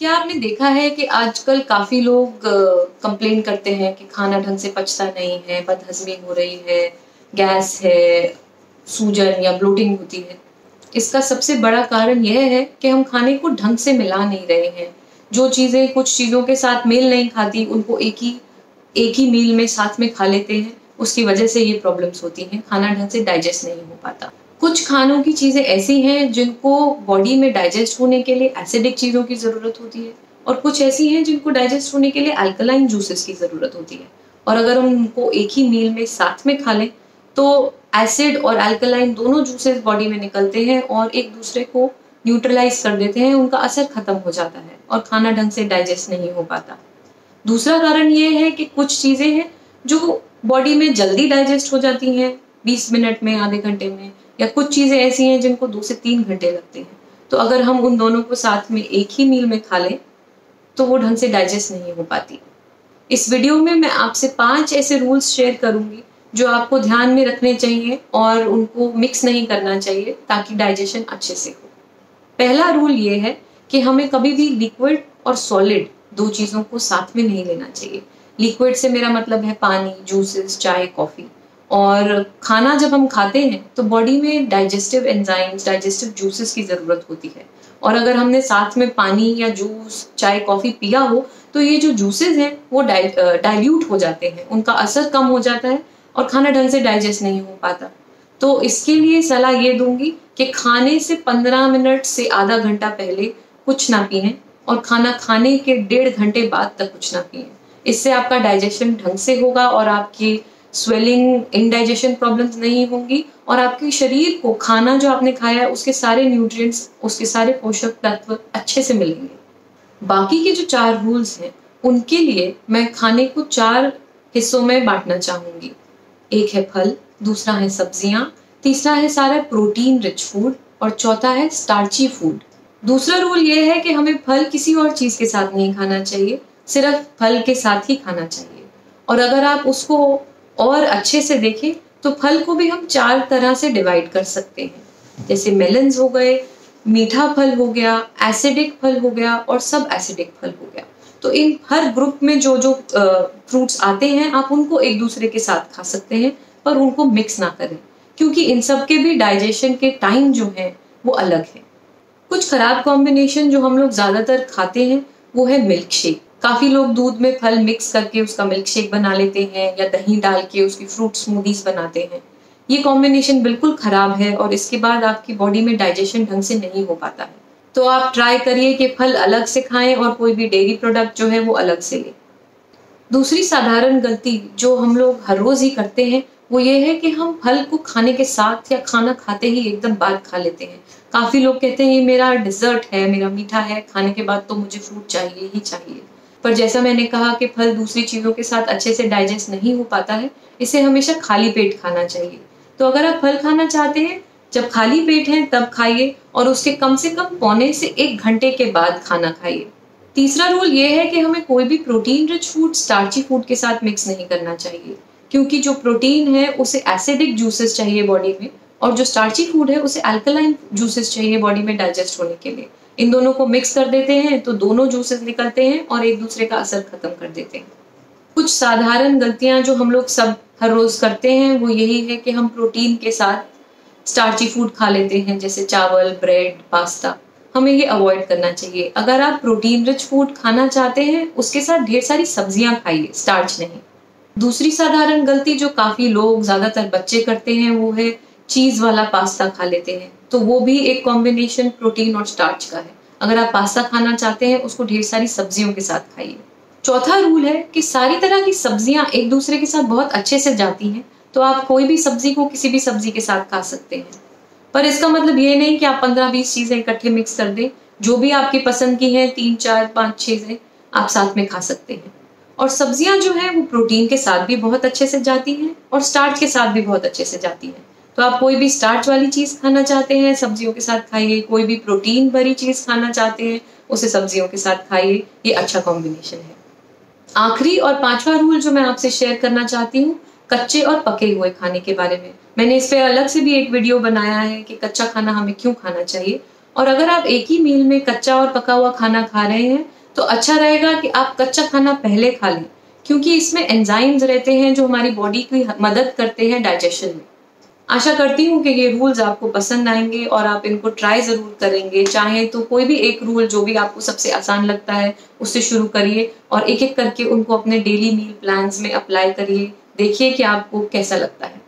क्या आपने देखा है कि आजकल काफ़ी लोग कंप्लेन करते हैं कि खाना ढंग से पचता नहीं है, बदहज़मी हो रही है, गैस है, सूजन या ब्लोटिंग होती है। इसका सबसे बड़ा कारण यह है कि हम खाने को ढंग से मिला नहीं रहे हैं। जो चीज़ें कुछ चीज़ों के साथ मेल नहीं खाती, उनको एक ही मील में साथ में खा लेते हैं, उसकी वजह से ये प्रॉब्लम्स होती हैं, खाना ढंग से डाइजेस्ट नहीं हो पाता। कुछ खानों की चीज़ें ऐसी हैं जिनको बॉडी में डाइजेस्ट होने के लिए एसिडिक चीज़ों की ज़रूरत होती है और कुछ ऐसी हैं जिनको डाइजेस्ट होने के लिए अल्कलाइन जूसेस की ज़रूरत होती है। और अगर हम उनको एक ही मील में साथ में खा लें तो एसिड और अल्कलाइन दोनों जूसेस बॉडी में निकलते हैं और एक दूसरे को न्यूट्रलाइज कर देते हैं, उनका असर खत्म हो जाता है और खाना ढंग से डाइजेस्ट नहीं हो पाता। दूसरा कारण ये है कि कुछ चीज़ें हैं जो बॉडी में जल्दी डाइजेस्ट हो जाती हैं, 20 मिनट में, आधे घंटे में, या कुछ चीज़ें ऐसी हैं जिनको 2 से 3 घंटे लगते हैं। तो अगर हम उन दोनों को साथ में एक ही मील में खा लें तो वो ढंग से डाइजेस्ट नहीं हो पाती। इस वीडियो में मैं आपसे 5 ऐसे रूल्स शेयर करूंगी जो आपको ध्यान में रखने चाहिए और उनको मिक्स नहीं करना चाहिए ताकि डाइजेशन अच्छे से हो। पहला रूल ये है कि हमें कभी भी लिक्विड और सॉलिड दो चीज़ों को साथ में नहीं लेना चाहिए। लिक्विड से मेरा मतलब है पानी, जूसेस, चाय, कॉफ़ी। और खाना जब हम खाते हैं तो बॉडी में डाइजेस्टिव एंजाइम्स, डाइजेस्टिव जूसेस की ज़रूरत होती है और अगर हमने साथ में पानी या जूस, चाय, कॉफ़ी पिया हो तो ये जो जूसेस हैं वो डाइल्यूट हो जाते हैं, उनका असर कम हो जाता है और खाना ढंग से डाइजेस्ट नहीं हो पाता। तो इसके लिए सलाह ये दूंगी कि खाने से 15 मिनट से आधा घंटा पहले कुछ ना पिएं और खाना खाने के 1.5 घंटे बाद तक कुछ ना पिएं। इससे आपका डाइजेशन ढंग से होगा और आपकी स्वेलिंग, इंडाइजेशन प्रॉब्लम्स नहीं होंगी और आपके शरीर को खाना जो आपने खाया है उसके सारे न्यूट्रिएंट्स, उसके सारे पोषक तत्व अच्छे से मिलेंगे। बाकी के जो 4 रूल्स हैं उनके लिए मैं खाने को 4 हिस्सों में बांटना चाहूंगी। एक है फल, दूसरा है सब्जियां, तीसरा है सारा प्रोटीन रिच फूड और चौथा है स्टार्ची फूड। दूसरा रूल ये है कि हमें फल किसी और चीज के साथ नहीं खाना चाहिए, सिर्फ फल के साथ ही खाना चाहिए। और अगर आप उसको और अच्छे से देखें तो फल को भी हम 4 तरह से डिवाइड कर सकते हैं, जैसे मेलन्स हो गए, मीठा फल हो गया, एसिडिक फल हो गया और सब एसिडिक फल हो गया। तो इन हर ग्रुप में जो जो फ्रूट्स आते हैं आप उनको एक दूसरे के साथ खा सकते हैं, पर उनको मिक्स ना करें क्योंकि इन सब के भी डाइजेशन के टाइम जो है वो अलग है। कुछ खराब कॉम्बिनेशन जो हम लोग ज्यादातर खाते हैं वो है मिल्क शेक। काफी लोग दूध में फल मिक्स करके उसका मिल्क शेक बना लेते हैं या दही डाल के उसकी फ्रूट स्मूदीज बनाते हैं। ये कॉम्बिनेशन बिल्कुल खराब है और इसके बाद आपकी बॉडी में डाइजेशन ढंग से नहीं हो पाता है। तो आप ट्राई करिए कि फल अलग से खाएं और कोई भी डेयरी प्रोडक्ट जो है वो अलग से लें। दूसरी साधारण गलती जो हम लोग हर रोज ही करते हैं वो ये है कि हम फल को खाने के साथ या खाना खाते ही एकदम बाद खा लेते हैं। काफी लोग कहते हैं ये मेरा डिजर्ट है, मेरा मीठा है, खाने के बाद तो मुझे फ्रूट चाहिए ही चाहिए। पर जैसा मैंने कहा कि फल दूसरी चीजों के साथ अच्छे से डाइजेस्ट नहीं हो पाता है, इसे हमेशा खाली पेट खाना चाहिए। तो अगर आप फल खाना चाहते हैं, जब खाली पेट है तब खाइए और उसके कम से कम पौने से 1 घंटे के बाद खाना खाइए। तीसरा रूल ये है कि हमें कोई भी protein rich food starchy food के साथ मिक्स नहीं करना चाहिए क्योंकि जो प्रोटीन है उसे एसिडिक जूसेस चाहिए बॉडी में और जो स्टार्ची फूड है उसे अल्कलाइन जूसेस चाहिए बॉडी में डाइजेस्ट होने के लिए। इन दोनों को मिक्स कर देते हैं तो दोनों जूसेस निकलते हैं और एक दूसरे का असर खत्म कर देते हैं। कुछ साधारण गलतियां जो हम लोग सब हर रोज करते हैं वो यही है कि हम प्रोटीन के साथ स्टार्ची फूड खा लेते हैं, जैसे चावल, ब्रेड, पास्ता। हमें ये अवॉइड करना चाहिए। अगर आप प्रोटीन रिच फूड खाना चाहते हैं उसके साथ ढेर सारी सब्जियां खाइए, स्टार्च नहीं। दूसरी साधारण गलती जो काफी लोग, ज्यादातर बच्चे करते हैं वो है चीज वाला पास्ता खा लेते हैं। तो वो भी एक कॉम्बिनेशन प्रोटीन और स्टार्च का है। अगर आप पास्ता खाना चाहते हैं उसको ढेर सारी सब्जियों के साथ खाइए। चौथा रूल है कि सारी तरह की सब्जियां एक दूसरे के साथ बहुत अच्छे से जाती हैं, तो आप कोई भी सब्जी को किसी भी सब्जी के साथ खा सकते हैं। पर इसका मतलब ये नहीं कि आप 15-20 चीजें इकट्ठे मिक्स कर दें। जो भी आपकी पसंद की हैं, 3, 4, 5 चीजें आप साथ में खा सकते हैं। और सब्जियां जो है वो प्रोटीन के साथ भी बहुत अच्छे से जाती हैं और स्टार्च के साथ भी बहुत अच्छे से जाती हैं। तो आप कोई भी स्टार्च वाली चीज खाना चाहते हैं सब्जियों के साथ खाइए, कोई भी प्रोटीन भरी चीज खाना चाहते हैं उसे सब्जियों के साथ खाइए। ये अच्छा कॉम्बिनेशन है। आखिरी और 5वां रूल जो मैं आपसे शेयर करना चाहती हूँ, कच्चे और पके हुए खाने के बारे में। मैंने इस पे अलग से भी एक वीडियो बनाया है कि कच्चा खाना हमें क्यों खाना चाहिए और अगर आप एक ही मील में कच्चा और पका हुआ खाना खा रहे हैं तो अच्छा रहेगा कि आप कच्चा खाना पहले खा लें, क्योंकि इसमें एंजाइम्स रहते हैं जो हमारी बॉडी की मदद करते हैं डाइजेशन में। आशा करती हूँ कि ये रूल्स आपको पसंद आएंगे और आप इनको ट्राई जरूर करेंगे। चाहे तो कोई भी एक रूल जो भी आपको सबसे आसान लगता है उससे शुरू करिए और एक एक करके उनको अपने डेली मील प्लान्स में अप्लाई करिए। देखिए कि आपको कैसा लगता है।